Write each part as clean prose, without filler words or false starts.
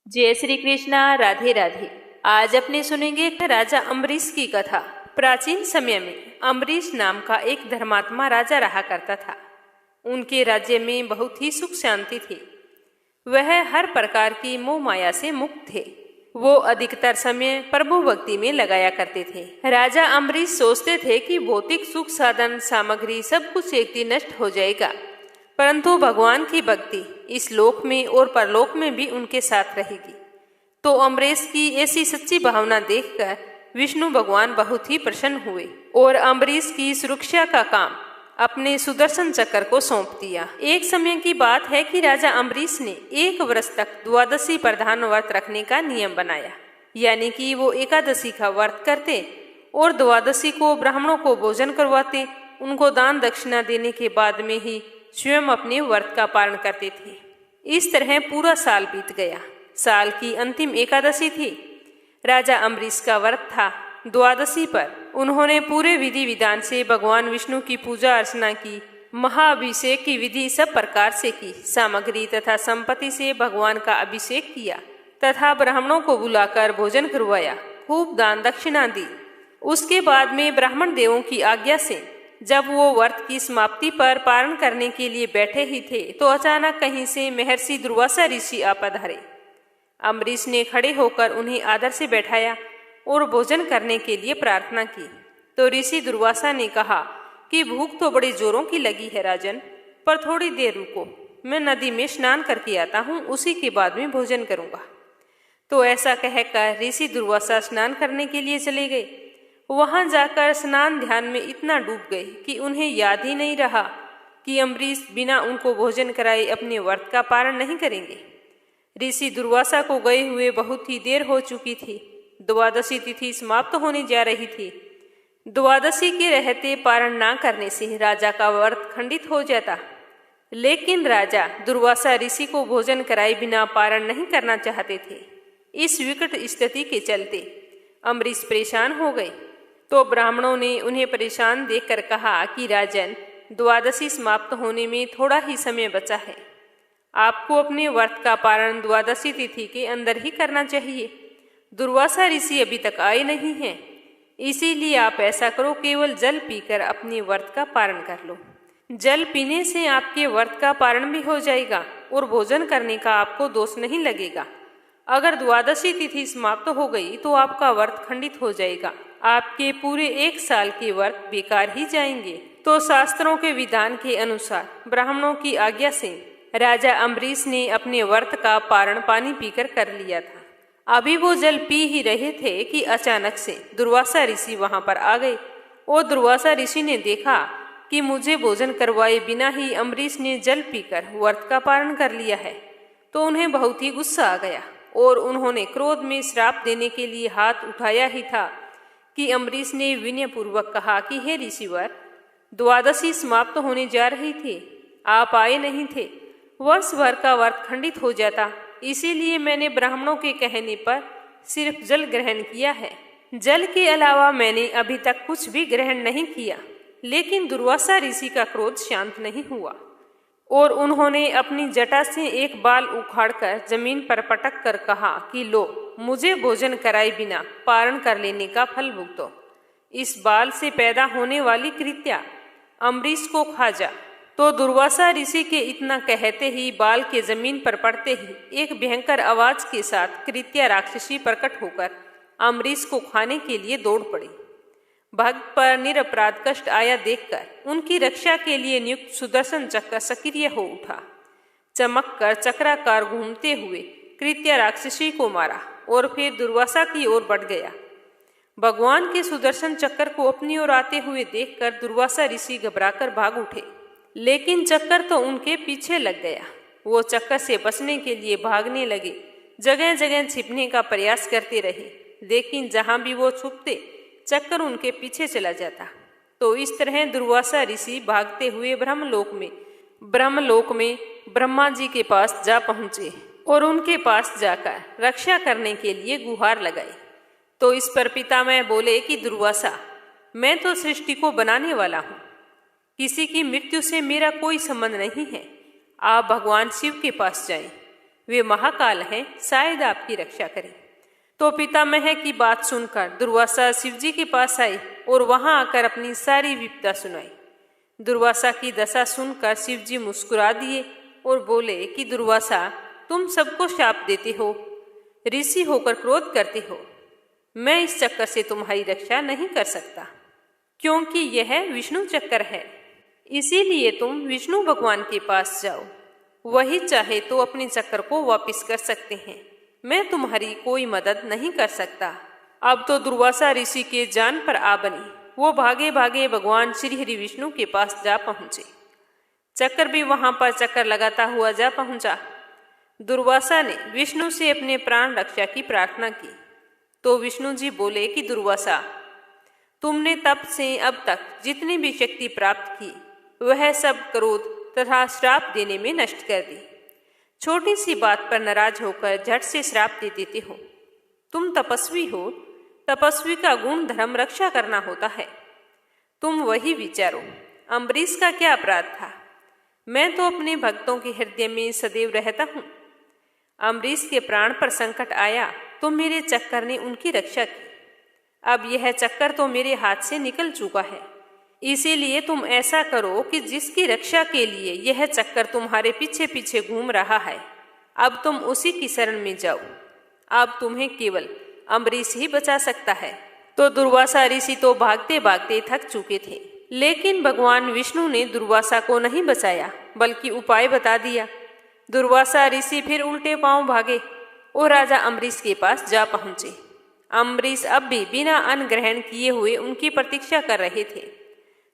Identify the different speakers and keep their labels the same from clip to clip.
Speaker 1: जय श्री कृष्णा। राधे राधे। आज अपने सुनेंगे राजा अम्बरीश की कथा। प्राचीन समय में अम्बरीश नाम का एक धर्मात्मा राजा रहा करता था। उनके राज्य में बहुत ही सुख शांति थी। वह हर प्रकार की मोह माया से मुक्त थे। वो अधिकतर समय प्रभु भक्ति में लगाया करते थे। राजा अम्बरीश सोचते थे कि भौतिक सुख साधन सामग्री सब कुछ एक दिन नष्ट हो जाएगा, परंतु भगवान की भक्ति इस लोक में और परलोक में भी उनके साथ रहेगी। तो अम्बरीश की ऐसी सच्ची भावना देखकर विष्णु भगवान बहुत ही प्रसन्न हुए और अम्बरीश की सुरक्षा का काम अपने सुदर्शन चक्र को सौंप दिया। एक समय की बात है कि राजा अम्बरीश ने 1 वर्ष तक द्वादशी प्रधान व्रत रखने का नियम बनाया, यानी कि वो एकादशी का व्रत करते और द्वादशी को ब्राह्मणों को भोजन करवाते। उनको दान दक्षिणा देने के बाद में ही स्वयं अपने व्रत का पालन करते थे। इस तरह पूरा साल बीत गया। साल की अंतिम एकादशी थी। राजा अम्बरीश का व्रत था। द्वादशी पर उन्होंने पूरे विधि विधान से भगवान विष्णु की पूजा अर्चना की। महाअभिषेक की विधि सब प्रकार से की। सामग्री तथा संपत्ति से भगवान का अभिषेक किया तथा ब्राह्मणों को बुलाकर भोजन करवाया। खूब दान दक्षिणा दी। उसके बाद में ब्राह्मण देवों की आज्ञा से जब वो व्रत की समाप्ति पर पारण करने के लिए बैठे ही थे तो अचानक कहीं से महर्षि दुर्वासा ऋषि आ पधारे। अम्बरीश ने खड़े होकर उन्हें आदर से बैठाया और भोजन करने के लिए प्रार्थना की। तो ऋषि दुर्वासा ने कहा कि भूख तो बड़े जोरों की लगी है राजन, पर थोड़ी देर रुको, मैं नदी में स्नान करके आता हूँ, उसी के बाद में भोजन करूँगा। तो ऐसा कहकर ऋषि दुर्वासा स्नान करने के लिए चले गए। वहां जाकर स्नान ध्यान में इतना डूब गए कि उन्हें याद ही नहीं रहा कि अम्बरीश बिना उनको भोजन कराए अपने व्रत का पारण नहीं करेंगे। ऋषि दुर्वासा को गए हुए बहुत ही देर हो चुकी थी। द्वादशी तिथि समाप्त होने जा रही थी। द्वादशी के रहते पारण ना करने से राजा का व्रत खंडित हो जाता, लेकिन राजा दुर्वासा ऋषि को भोजन कराए बिना पारण नहीं करना चाहते थे। इस विकट स्थिति के चलते अम्बरीश परेशान हो गए। तो ब्राह्मणों ने उन्हें परेशान देखकर कहा कि राजन, द्वादशी समाप्त होने में थोड़ा ही समय बचा है। आपको अपने व्रत का पारण द्वादशी तिथि के अंदर ही करना चाहिए। दुर्वासा ऋषि अभी तक आए नहीं हैं, इसीलिए आप ऐसा करो, केवल जल पीकर अपने व्रत का पारण कर लो। जल पीने से आपके व्रत का पारण भी हो जाएगा और भोजन करने का आपको दोष नहीं लगेगा। अगर द्वादशी तिथि समाप्त हो गई तो आपका व्रत खंडित हो जाएगा। आपके पूरे 1 साल के व्रत बेकार ही जाएंगे। तो शास्त्रों के विधान के अनुसार ब्राह्मणों की आज्ञा से राजा अम्बरीश ने अपने व्रत का पारण पानी पीकर कर लिया था। अभी वो जल पी ही रहे थे कि अचानक से दुर्वासा ऋषि वहां पर आ गए और दुर्वासा ऋषि ने देखा कि मुझे भोजन करवाए बिना ही अम्बरीश ने जल पीकर व्रत का पारण कर लिया है। तो उन्हें बहुत ही गुस्सा आ गया और उन्होंने क्रोध में श्राप देने के लिए हाथ उठाया ही था कि अम्बरीश ने विनयपूर्वक कहा कि हे ऋषिवर, द्वादशी समाप्त होने जा रही थी, आप आए नहीं थे, वर्ष भर का व्रत खंडित हो जाता, इसीलिए मैंने ब्राह्मणों के कहने पर सिर्फ जल ग्रहण किया है। जल के अलावा मैंने अभी तक कुछ भी ग्रहण नहीं किया। लेकिन दुर्वासा ऋषि का क्रोध शांत नहीं हुआ और उन्होंने अपनी जटा से एक बाल उखाड़कर जमीन पर पटक कर कहा कि लो, मुझे भोजन कराए बिना पारण कर लेने का फल भुगतो। इस बाल से पैदा होने वाली कृत्या अम्बरीश को खा जा। तो दुर्वासा ऋषि के इतना कहते ही बाल के जमीन पर पड़ते ही एक भयंकर आवाज के साथ कृत्या राक्षसी प्रकट होकर अम्बरीश को खाने के लिए दौड़ पड़ी। भक्त पर निरपराध कष्ट आया देखकर उनकी रक्षा के लिए नियुक्त सुदर्शन चक्र सक्रिय हो उठा। चमक कर चक्राकार घूमते हुए कृत्या राक्षसी को मारा और फिर दुर्वासा की ओर बढ़ गया। भगवान के सुदर्शन चक्र को अपनी ओर आते हुए देखकर दुर्वासा ऋषि घबराकर भाग उठे, लेकिन चक्कर तो उनके पीछे लग गया। वो चक्कर से बचने के लिए भागने लगे, जगह जगह छिपने का प्रयास करते रहे, लेकिन जहां भी वो छुपते चक्कर उनके पीछे चला जाता। तो इस तरह दुर्वासा ऋषि भागते हुए ब्रह्मलोक में ब्रह्मा जी के पास जा पहुंचे और उनके पास जाकर रक्षा करने के लिए गुहार लगाई। तो इस पर पितामह बोले कि दुर्वासा, मैं तो सृष्टि को बनाने वाला हूँ, किसी की मृत्यु से मेरा कोई संबंध नहीं है। आप भगवान शिव के पास जाएं, वे महाकाल हैं, शायद आपकी रक्षा करें। तो पितामह की बात सुनकर दुर्वासा शिवजी के पास आए और वहां आकर अपनी सारी विपदा सुनाई। दुर्वासा की दशा सुनकर शिवजी मुस्कुरा दिए और बोले कि दुर्वासा, तुम सबको शाप देते हो, ऋषि होकर क्रोध करते हो। मैं इस चक्कर से तुम्हारी रक्षा नहीं कर सकता, क्योंकि यह विष्णु चक्कर है। इसीलिए तुम विष्णु भगवान के पास जाओ, वही चाहे तो अपने चक्कर को वापस कर सकते हैं। मैं तुम्हारी कोई मदद नहीं कर सकता। अब तो दुर्वासा ऋषि के जान पर आ बनी। वो भागे भागे भगवान श्री हरि विष्णु के पास जा पहुंचे। चक्कर भी वहां पर चक्कर लगाता हुआ जा पहुंचा। दुर्वासा ने विष्णु से अपने प्राण रक्षा की प्रार्थना की तो विष्णु जी बोले कि दुर्वासा, तुमने तब से अब तक जितनी भी शक्ति प्राप्त की वह सब क्रोध तथा श्राप देने में नष्ट कर दी। छोटी सी बात पर नाराज होकर झट से श्राप दे देते हो। तुम तपस्वी हो, तपस्वी का गुण धर्म रक्षा करना होता है। तुम वही विचारो, अम्बरीश का क्या अपराध था? मैं तो अपने भक्तों के हृदय में सदैव रहता हूँ। अम्बरीश के प्राण पर संकट आया तो मेरे चक्कर ने उनकी रक्षा की। अब यह चक्कर तो मेरे हाथ से निकल चुका है। इसीलिए तुम ऐसा करो कि जिसकी रक्षा के लिए यह चक्कर तुम्हारे पीछे पीछे घूम रहा है, अब तुम उसी की शरण में जाओ। अब तुम्हें केवल अम्बरीश ही बचा सकता है। तो दुर्वासा ऋषि तो भागते भागते थक चुके थे, लेकिन भगवान विष्णु ने दुर्वासा को नहीं बचाया, बल्कि उपाय बता दिया। दुर्वासा ऋषि फिर उल्टे पांव भागे और राजा अम्बरीश के पास जा पहुंचे। अम्बरीश अब भी बिना अन्न ग्रहण किए हुए उनकी प्रतीक्षा कर रहे थे।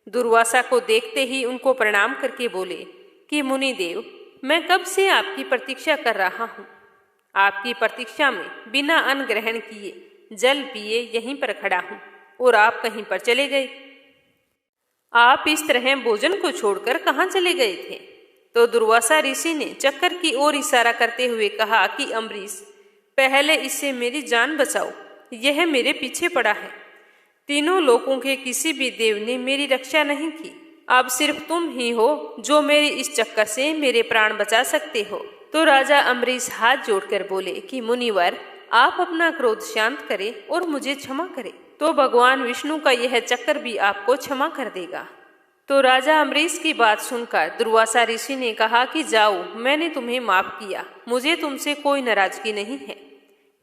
Speaker 1: दुर्वासा को देखते ही उनको प्रणाम करके बोले कि मुनिदेव, मैं कब से आपकी प्रतीक्षा कर रहा हूँ। आपकी प्रतीक्षा में बिना अन्न ग्रहण किए जल पिए यहीं पर खड़ा हूँ और आप कहीं पर चले गए। आप इस तरह भोजन को छोड़कर कहाँ चले गए थे? तो दुर्वासा ऋषि ने चक्कर की ओर इशारा करते हुए कहा कि अम्बरीश, पहले इससे मेरी जान बचाओ, यह मेरे पीछे पड़ा है। तीनों लोकों के किसी भी देव ने मेरी रक्षा नहीं की। अब सिर्फ तुम ही हो जो मेरी इस चक्कर से मेरे प्राण बचा सकते हो। तो राजा अम्बरीश हाथ जोड़कर बोले कि मुनिवर, आप अपना क्रोध शांत करें और मुझे क्षमा करें, तो भगवान विष्णु का यह चक्कर भी आपको क्षमा कर देगा। तो राजा अम्बरीश की बात सुनकर दुर्वासा ऋषि ने कहा कि जाओ, मैंने तुम्हें माफ किया, मुझे तुमसे कोई नाराजगी नहीं है।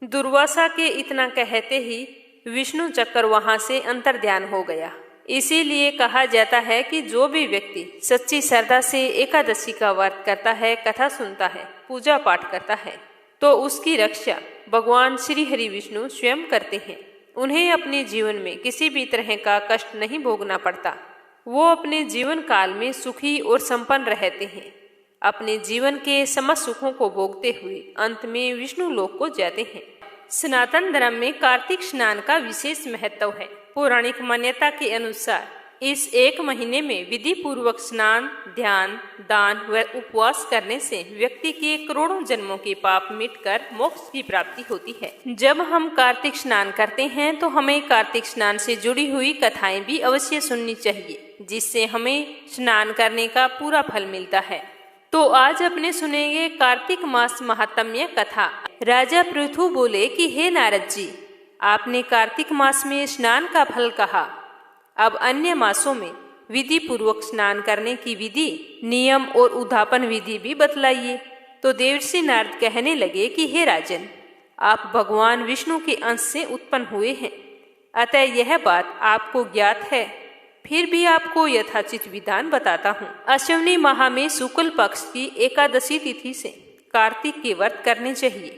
Speaker 1: दुर्वासा के इतना कहते ही विष्णु चक्कर वहां से अंतर्ध्यान हो गया। इसीलिए कहा जाता है कि जो भी व्यक्ति सच्ची श्रद्धा से एकादशी का व्रत करता है, कथा सुनता है, पूजा पाठ करता है, तो उसकी रक्षा भगवान श्री हरि विष्णु स्वयं करते हैं। उन्हें अपने जीवन में किसी भी तरह का कष्ट नहीं भोगना पड़ता। वो अपने जीवन काल में सुखी और संपन्न रहते हैं। अपने जीवन के समस्त सुखों को भोगते हुए अंत में विष्णु लोक को जाते हैं। सनातन धर्म में कार्तिक स्नान का विशेष महत्व है। पौराणिक मान्यता के अनुसार इस एक महीने में विधि पूर्वक स्नान, ध्यान, दान व उपवास करने से व्यक्ति के करोड़ों जन्मों के पाप मिटकर मोक्ष की प्राप्ति होती है। जब हम कार्तिक स्नान करते हैं तो हमें कार्तिक स्नान से जुड़ी हुई कथाएं भी अवश्य सुननी चाहिए, जिससे हमें स्नान करने का पूरा फल मिलता है। तो आज अपने सुनेंगे कार्तिक मास महात्म्य कथा। राजा पृथु बोले कि हे नारद जी, आपने कार्तिक मास में स्नान का फल कहा, अब अन्य मासों में विधि पूर्वक स्नान करने की विधि, नियम और उद्धापन विधि भी बतलाइए। तो देवर्षि नारद कहने लगे कि हे राजन, आप भगवान विष्णु के अंश से उत्पन्न हुए हैं, अतः यह बात आपको ज्ञात है। फिर भी आपको यथाचित विधान बताता हूँ। अश्विनी माह में शुक्ल पक्ष की एकादशी तिथि से कार्तिक के व्रत करने चाहिए।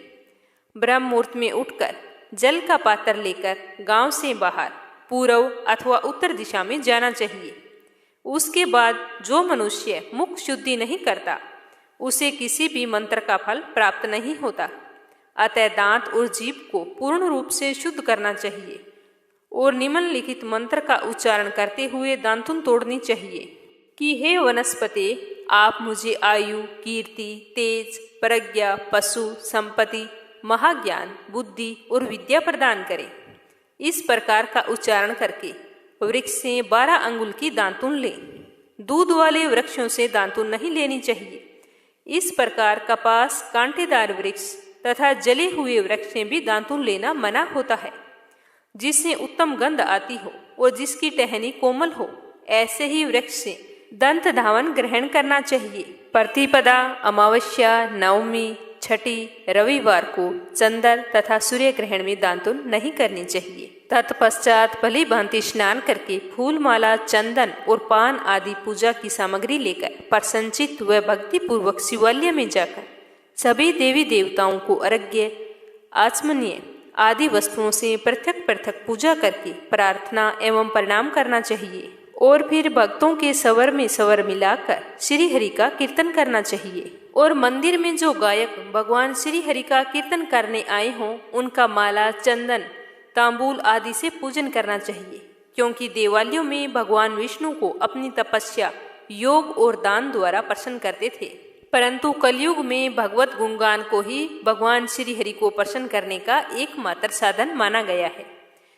Speaker 1: ब्रह्म मुहूर्त में उठकर जल का पात्र लेकर गांव से बाहर पूर्व अथवा उत्तर दिशा में जाना चाहिए। उसके बाद जो मनुष्य मुख शुद्धि नहीं करता, उसे किसी भी मंत्र का फल प्राप्त नहीं होता। अतः दांत और जीभ को पूर्ण रूप से शुद्ध करना चाहिए और निम्नलिखित मंत्र का उच्चारण करते हुए दांतुन तोड़नी चाहिए कि हे वनस्पति, आप मुझे आयु, कीर्ति, तेज, प्रज्ञा, पशु, संपत्ति, महाज्ञान, बुद्धि और विद्या प्रदान करें। इस प्रकार का उच्चारण करके वृक्ष से 12 अंगुल की दांतुन लें। दूध वाले वृक्षों से दांतुन नहीं लेनी चाहिए, इस प्रकार कपास, कांटेदार वृक्ष तथा जले हुए वृक्ष से भी दातुन लेना मना होता है। जिससे उत्तम गंध आती हो और जिसकी टहनी कोमल हो, ऐसे ही वृक्ष से दंत धावन ग्रहण करना चाहिए। प्रतिपदा, अमावस्या, नवमी, छठी, रविवार को चंदर तथा सूर्य ग्रहण में दातुन नहीं करनी चाहिए। तत्पश्चात भली भांति स्नान करके फूल माला, चंदन और पान आदि पूजा की सामग्री लेकर प्रसन्नचित्त व भक्ति पूर्वक शिवालय में जाकर सभी देवी देवताओं को अर्घ्य, आचमनीय आदि वस्तुओं से पृथक पृथक पूजा करके प्रार्थना एवं प्रणाम करना चाहिए और फिर भक्तों के स्वर में स्वर मिलाकर श्री हरि का कीर्तन करना चाहिए। और मंदिर में जो गायक भगवान श्री हरि का कीर्तन करने आए हों, उनका माला, चंदन, तांबूल आदि से पूजन करना चाहिए, क्योंकि देवालयों में भगवान विष्णु को अपनी तपस्या, योग और दान द्वारा प्रसन्न करते थे। परंतु कलयुग में भगवत गुणगान को ही भगवान श्री हरि को प्रसन्न करने का एकमात्र साधन माना गया है।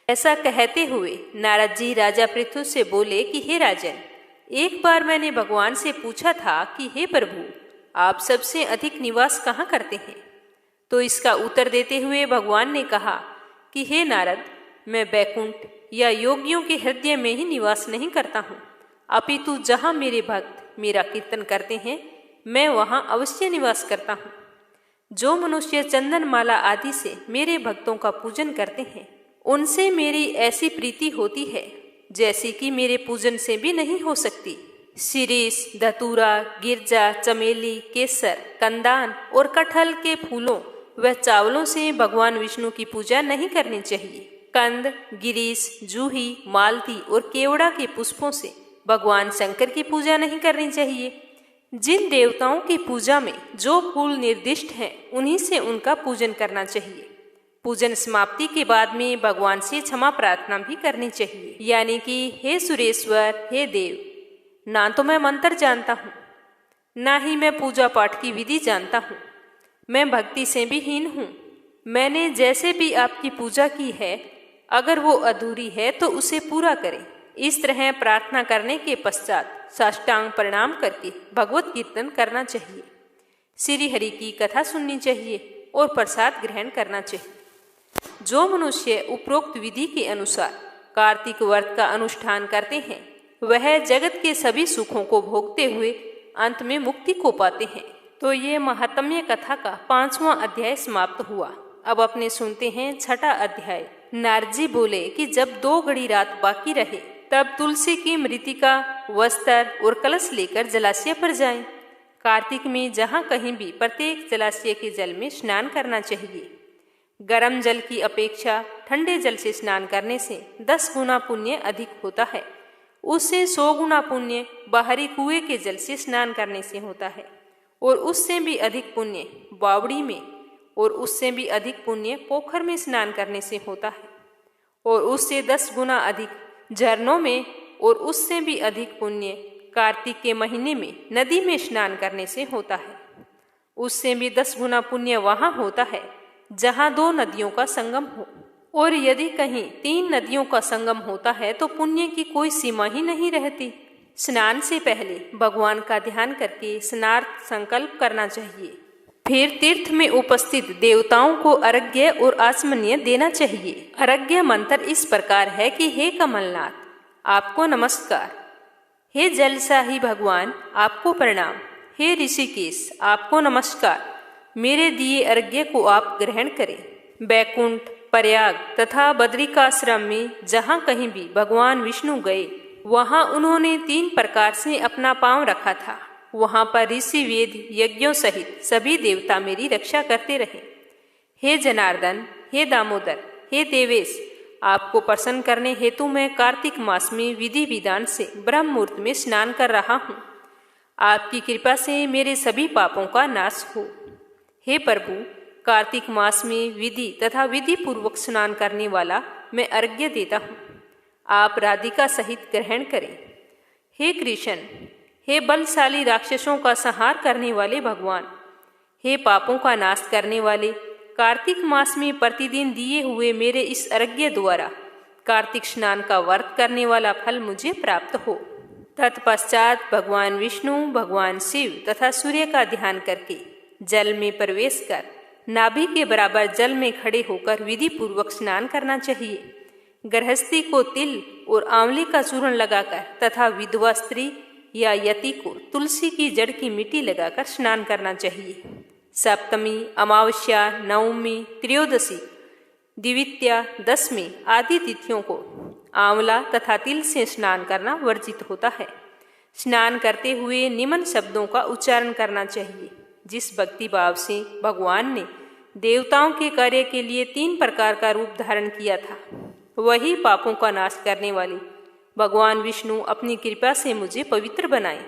Speaker 1: ऐसा कहते हुए नारद जी राजा पृथु से बोले कि हे राजन, एक बार मैंने भगवान से पूछा था कि हे प्रभु, आप सबसे अधिक निवास कहाँ करते हैं? तो इसका उत्तर देते हुए भगवान ने कहा कि हे नारद, मैं बैकुंठ या योगियों के हृदय में ही निवास नहीं करता हूँ, अपितु जहाँ मेरे भक्त मेरा कीर्तन करते हैं, मैं वहाँ अवश्य निवास करता हूँ। जो मनुष्य चंदन माला आदि से मेरे भक्तों का पूजन करते हैं, उनसे मेरी ऐसी प्रीति होती है जैसी कि मेरे पूजन से भी नहीं हो सकती। शिरीष, धतूरा, गिरजा, चमेली, केसर, कंदान और कटहल के फूलों व चावलों से भगवान विष्णु की पूजा नहीं करनी चाहिए। कंद, गिरीश, जूही, मालती और केवड़ा के पुष्पों से भगवान शंकर की पूजा नहीं करनी चाहिए। जिन देवताओं की पूजा में जो फूल निर्दिष्ट हैं, उन्हीं से उनका पूजन करना चाहिए। पूजन समाप्ति के बाद में भगवान से क्षमा प्रार्थना भी करनी चाहिए, यानी कि हे सुरेश्वर, हे देव, ना तो मैं मंत्र जानता हूँ, ना ही मैं पूजा पाठ की विधि जानता हूँ, मैं भक्ति से भी हीन हूँ। मैंने जैसे भी आपकी पूजा की है, अगर वो अधूरी है तो उसे पूरा करें। इस तरह प्रार्थना करने के पश्चात साष्टांग प्रणाम करके भगवत कीर्तन करना चाहिए, श्री हरि की कथा सुननी चाहिए और प्रसाद ग्रहण करना चाहिए। जो मनुष्य उपरोक्त विधि के अनुसार कार्तिक व्रत का अनुष्ठान करते हैं, वह जगत के सभी सुखों को भोगते हुए अंत में मुक्ति को पाते हैं। तो ये महात्म्य कथा का 5वां अध्याय समाप्त हुआ। अब अपने सुनते हैं 6ठा अध्याय। नारद जी बोले कि जब 2 घड़ी रात बाकी रहे, तब तुलसी की मृतिका, वस्त्र और कलश लेकर जलाशय पर जाएं। कार्तिक में जहाँ कहीं भी प्रत्येक जलाशय के जल में स्नान करना चाहिए। गर्म जल की अपेक्षा ठंडे जल से स्नान करने से 10 गुना पुण्य अधिक होता है। उससे 100 गुना पुण्य बाहरी कुएं के जल से स्नान करने से होता है, और उससे भी अधिक पुण्य बावड़ी में, और उससे भी अधिक पुण्य पोखर में स्नान करने से होता है, और उससे 10 गुना अधिक झरनों में, और उससे भी अधिक पुण्य कार्तिक के महीने में नदी में स्नान करने से होता है। उससे भी 10 गुना पुण्य वहाँ होता है जहाँ 2 नदियों का संगम हो, और यदि कहीं 3 नदियों का संगम होता है तो पुण्य की कोई सीमा ही नहीं रहती। स्नान से पहले भगवान का ध्यान करके स्नार्थ संकल्प करना चाहिए। फिर तीर्थ में उपस्थित देवताओं को अर्घ्य और आचमनीय देना चाहिए। अर्घ्य मंत्र इस प्रकार है कि हे कमलनाथ, आपको नमस्कार। हे जलशाही भगवान, आपको प्रणाम। हे ऋषिकेश, आपको नमस्कार। मेरे दिए अर्घ्य को आप ग्रहण करें। बैकुंठ, प्रयाग तथा बद्रिकाश्रम में जहाँ कहीं भी भगवान विष्णु गए, वहाँ उन्होंने 3 प्रकार से अपना पांव रखा था। वहाँ पर ऋषि वेद यज्ञों सहित सभी देवता मेरी रक्षा करते रहे। हे जनार्दन, हे दामोदर, हे देवेश, आपको प्रसन्न करने हेतु मैं कार्तिक मास में विधि विधान से ब्रह्म मुहूर्त में स्नान कर रहा हूँ। आपकी कृपा से मेरे सभी पापों का नाश हो। हे प्रभु, कार्तिक मास में विधि तथा विधि पूर्वक स्नान करने वाला मैं अर्घ्य देता हूँ। आप राधिका सहित ग्रहण करें। हे कृष्ण, हे बलशाली राक्षसों का संहार करने वाले भगवान, हे पापों का नाश करने वाले, कार्तिक मास में प्रतिदिन दिए हुए मेरे इस अर्घ्य द्वारा कार्तिक स्नान का व्रत करने वाला फल मुझे प्राप्त हो। तत्पश्चात भगवान विष्णु, भगवान शिव तथा सूर्य का ध्यान करके जल में प्रवेश कर नाभि के बराबर जल में खड़े होकर विधि पूर्वक स्नान करना चाहिए। गृहस्थी को तिल और आंवले का चूर्ण लगाकर तथा विधवा स्त्री या यति को तुलसी की जड़ की मिट्टी लगाकर स्नान करना चाहिए। सप्तमी, अमावस्या, नवमी, त्रयोदशी, द्वितीया, दशमी आदि तिथियों को आंवला तथा तिल से स्नान करना वर्जित होता है। स्नान करते हुए निम्न शब्दों का उच्चारण करना चाहिए। जिस भक्ति भाव से भगवान ने देवताओं के कार्य के लिए 3 प्रकार का रूप धारण किया था, वही पापों का नाश करने वाले भगवान विष्णु अपनी कृपा से मुझे पवित्र बनाए।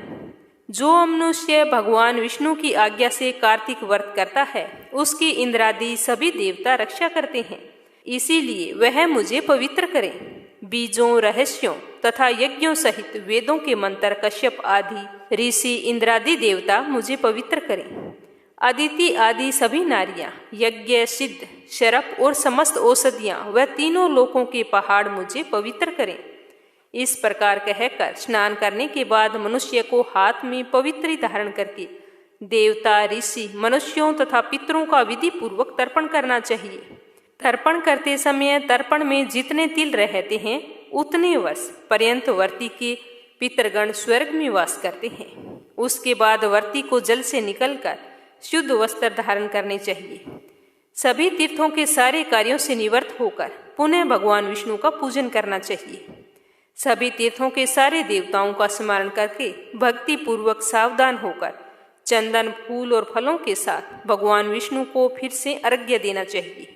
Speaker 1: जो मनुष्य भगवान विष्णु की आज्ञा से कार्तिक व्रत करता है, उसकी इंद्रादि सभी देवता रक्षा करते हैं, इसीलिए वह मुझे पवित्र करें। बीजों, रहस्यों तथा यज्ञों सहित वेदों के मंत्र कश्यप आदि ऋषि इंद्रादि देवता मुझे पवित्र करें। अदिति आदि सभी नारियां, यज्ञ, सिद्ध, शरप और समस्त औषधियां व तीनों लोकों के पहाड़ मुझे पवित्र करें। इस प्रकार कहकर स्नान करने के बाद मनुष्य को हाथ में पवित्री धारण करके देवता, ऋषि, मनुष्यों तथा पितरों का विधि पूर्वक तर्पण करना चाहिए। तर्पण करते समय तर्पण में जितने तिल रहते हैं उतने वर्ष पर्यंत वर्ती के पितरगण स्वर्ग में वास करते हैं। उसके बाद वर्ती को जल से निकलकर शुद्ध वस्त्र धारण करने चाहिए। सभी तीर्थों के सारे कार्यों से निवृत्त होकर पुनः भगवान विष्णु का पूजन करना चाहिए। सभी तीर्थों के सारे देवताओं का स्मरण करके भक्ति पूर्वक सावधान होकर चंदन, फूल और फलों के साथ भगवान विष्णु को फिर से अर्घ्य देना चाहिए।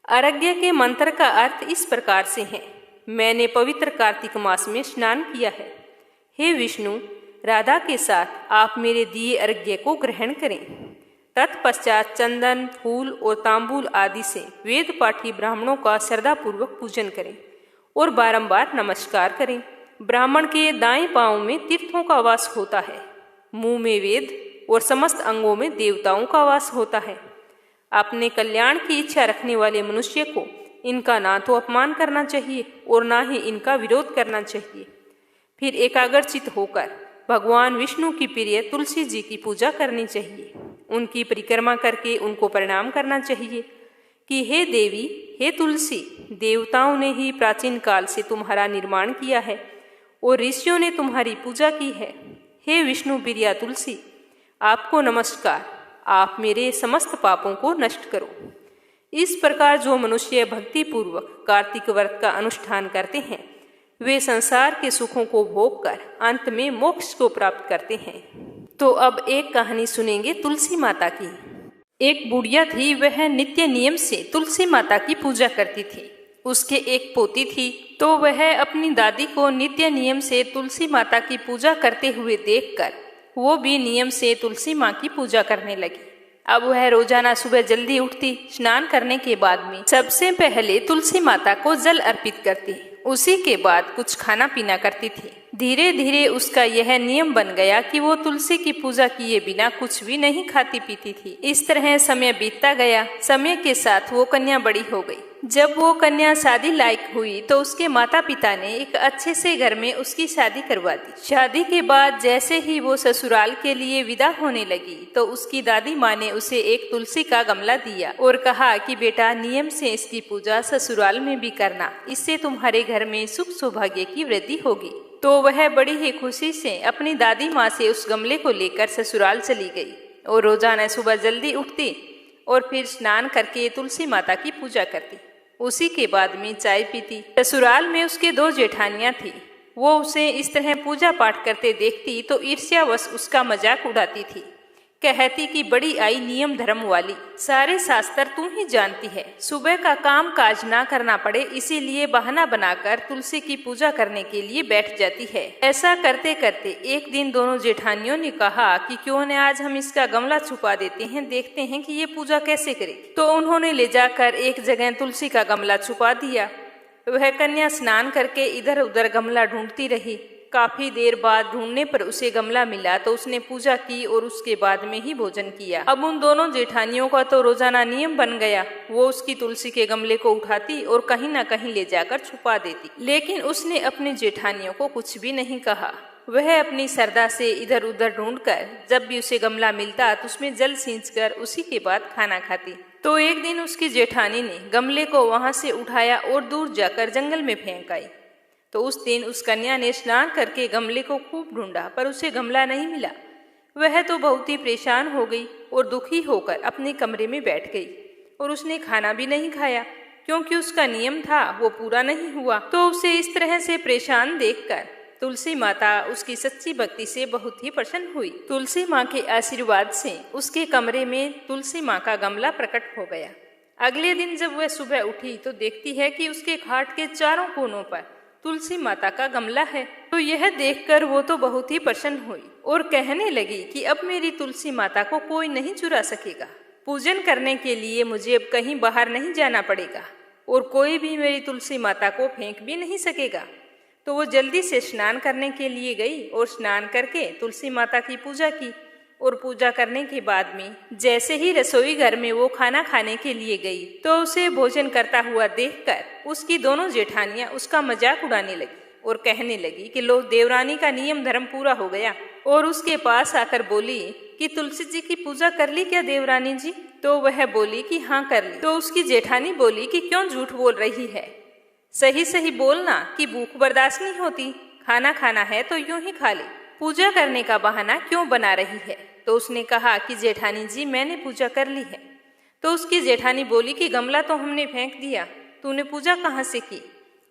Speaker 1: अर्घ्य के मंत्र का अर्थ इस प्रकार से है: मैंने पवित्र कार्तिक मास में स्नान किया है। हे विष्णु, राधा के साथ आप मेरे दिए अर्घ्य को ग्रहण करें। तत्पश्चात चंदन, फूल और तांबूल आदि से वेद पाठी ब्राह्मणों का श्रद्धापूर्वक पूजन करें और बारंबार नमस्कार करें। ब्राह्मण के दाएं पांव में तीर्थों का वास होता है, मुंह में वेद और समस्त अंगों में देवताओं का वास होता है। अपने कल्याण की इच्छा रखने वाले मनुष्य को इनका ना तो अपमान करना चाहिए और ना ही इनका विरोध करना चाहिए। फिर एकाग्रचित होकर भगवान विष्णु की प्रिय तुलसी जी की पूजा करनी चाहिए। उनकी परिक्रमा करके उनको प्रणाम करना चाहिए कि हे देवी, हे तुलसी, देवताओं ने ही प्राचीन काल से तुम्हारा निर्माण किया है और ऋषियों ने तुम्हारी पूजा की है। हे विष्णु प्रिया तुलसी, आपको नमस्कार, आप मेरे समस्त पापों को नष्ट करो। इस प्रकार जो मनुष्य भक्ति पूर्वक कार्तिक व्रत का अनुष्ठान करते हैं, वे संसार के सुखों को भोग कर अंत में मोक्ष को प्राप्त करते हैं। तो अब एक कहानी सुनेंगे तुलसी माता की। एक बुढ़िया थी, वह नित्य नियम से तुलसी माता की पूजा करती थी। उसके एक पोती थी, तो वह अपनी दादी को नित्य नियम से तुलसी माता की पूजा करते हुए देखकर वो भी नियम से तुलसी माँ की पूजा करने लगी। अब वह रोजाना सुबह जल्दी उठती, स्नान करने के बाद में सबसे पहले तुलसी माता को जल अर्पित करती, उसी के बाद कुछ खाना पीना करती थी। धीरे धीरे उसका यह नियम बन गया कि वो तुलसी की पूजा किए बिना कुछ भी नहीं खाती पीती थी। इस तरह समय बीतता गया। समय के साथ वो कन्या बड़ी हो गई। जब वो कन्या शादी लायक हुई तो उसके माता पिता ने एक अच्छे से घर में उसकी शादी करवा दी। शादी के बाद जैसे ही वो ससुराल के लिए विदा होने लगी तो उसकी दादी माँ ने उसे एक तुलसी का गमला दिया और कहा कि बेटा, नियम से इसकी पूजा ससुराल में भी करना, इससे तुम्हारे घर में सुख सौभाग्य की वृद्धि होगी। तो वह बड़ी ही खुशी से अपनी दादी माँ से उस गमले को लेकर ससुराल चली गई और रोजाना सुबह जल्दी उठती और फिर स्नान करके तुलसी माता की पूजा करती। उसी के बाद में चाय पीती। ससुराल में उसके 2 जेठानियां थी। वो उसे इस तरह पूजा पाठ करते देखती तो ईर्ष्यावश उसका मजाक उड़ाती थी। कहती कि बड़ी आई नियम धर्म वाली, सारे शास्त्र तू ही जानती है। सुबह का काम काज ना करना पड़े इसीलिए बहाना बनाकर तुलसी की पूजा करने के लिए बैठ जाती है। ऐसा करते करते एक दिन दोनों जेठानियों ने कहा कि क्यों न आज हम इसका गमला छुपा देते हैं, देखते हैं कि ये पूजा कैसे करेगी। तो उन्होंने ले जाकर एक जगह तुलसी का गमला छुपा दिया। वह कन्या स्नान करके इधर उधर गमला ढूंढती रही। काफी देर बाद ढूंढने पर उसे गमला मिला तो उसने पूजा की और उसके बाद में ही भोजन किया। अब उन दोनों जेठानियों का तो रोजाना नियम बन गया। वो उसकी तुलसी के गमले को उठाती और कहीं ना कहीं ले जाकर छुपा देती, लेकिन उसने अपनी जेठानियों को कुछ भी नहीं कहा। वह अपनी सरदा से इधर उधर ढूंढकर जब भी उसे गमला मिलता तो उसमें जल सींचकर उसी के बाद खाना खाती। तो एक दिन उसकी जेठानी ने गमले को वहां से उठाया और दूर जाकर जंगल में फेंक आई। तो उस दिन उस कन्या ने स्नान करके गमले को खूब ढूंढा, पर उसे गमला नहीं मिला। वह तो बहुत ही परेशान हो गई और दुखी होकर अपने कमरे में बैठ गई और उसने खाना भी नहीं खाया, क्योंकि उसका नियम था वो पूरा नहीं हुआ। तो उसे इस तरह से परेशान देखकर तुलसी माता उसकी सच्ची भक्ति से बहुत ही प्रसन्न हुई। तुलसी माँ के आशीर्वाद से उसके कमरे में तुलसी माँ का गमला प्रकट हो गया। अगले दिन जब वह सुबह उठी तो देखती है कि उसके खाट के चारों कोनों पर तुलसी माता का गमला है। तो यह देखकर वो तो बहुत ही प्रसन्न हुई और कहने लगी कि अब मेरी तुलसी माता को कोई नहीं चुरा सकेगा। पूजन करने के लिए मुझे अब कहीं बाहर नहीं जाना पड़ेगा और कोई भी मेरी तुलसी माता को फेंक भी नहीं सकेगा। तो वो जल्दी से स्नान करने के लिए गई और स्नान करके तुलसी माता की पूजा की। और पूजा करने के बाद में जैसे ही रसोई घर में वो खाना खाने के लिए गई तो उसे भोजन करता हुआ देखकर उसकी दोनों जेठानियां उसका मजाक उड़ाने लगी और कहने लगी कि लो, देवरानी का नियम धर्म पूरा हो गया। और उसके पास आकर बोली कि तुलसी जी की पूजा कर ली क्या देवरानी जी? तो वह बोली कि हाँ कर ली। तो उसकी जेठानी बोली कि क्यों झूठ बोल रही है, सही सही बोलना कि भूख बर्दाश्त नहीं होती, खाना खाना है तो यूं ही खा ले, पूजा करने का बहाना क्यों बना रही है? तो उसने कहा कि जेठानी जी मैंने पूजा कर ली है। तो उसकी जेठानी बोली कि गमला तो हमने फेंक दिया, तूने पूजा कहाँ से की?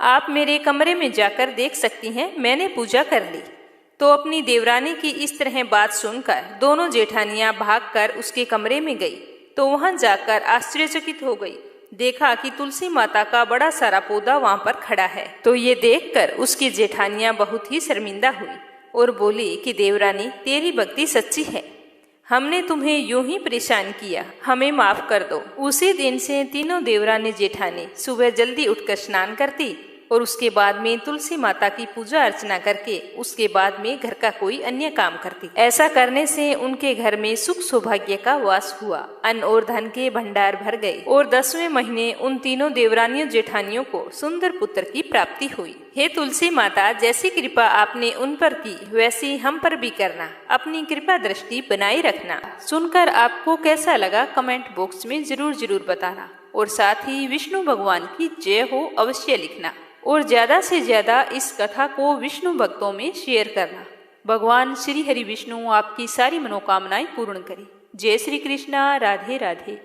Speaker 1: आप मेरे कमरे में जाकर देख सकती हैं, मैंने पूजा कर ली। तो अपनी देवरानी की इस तरह बात सुनकर दोनों जेठानियां भागकर उसके कमरे में गई। तो वहां जाकर आश्चर्यचकित हो गई, देखा कि तुलसी माता का बड़ा सारा पौधा वहां पर खड़ा है। तो ये देखकर उसकी जेठानियां बहुत ही शर्मिंदा हुई और बोली कि देवरानी तेरी भक्ति सच्ची है, हमने तुम्हें यूं ही परेशान किया, हमें माफ कर दो। उसी दिन से तीनों देवरानी जेठानी सुबह जल्दी उठकर स्नान करती और उसके बाद में तुलसी माता की पूजा अर्चना करके उसके बाद में घर का कोई अन्य काम करती। ऐसा करने से उनके घर में सुख सौभाग्य का वास हुआ, अन्न और धन के भंडार भर गए और 10वें महीने उन तीनों देवरानियों जेठानियों को सुंदर पुत्र की प्राप्ति हुई। हे तुलसी माता, जैसी कृपा आपने उन पर की वैसी हम पर भी करना, अपनी कृपा दृष्टि बनाए रखना। सुनकर आपको कैसा लगा कमेंट बॉक्स में जरूर बताना और साथ ही विष्णु भगवान की जय हो अवश्य लिखना और ज्यादा से ज्यादा इस कथा को विष्णु भक्तों में शेयर करना। भगवान श्री हरि विष्णु आपकी सारी मनोकामनाएं पूर्ण करे। जय श्री कृष्णा। राधे राधे।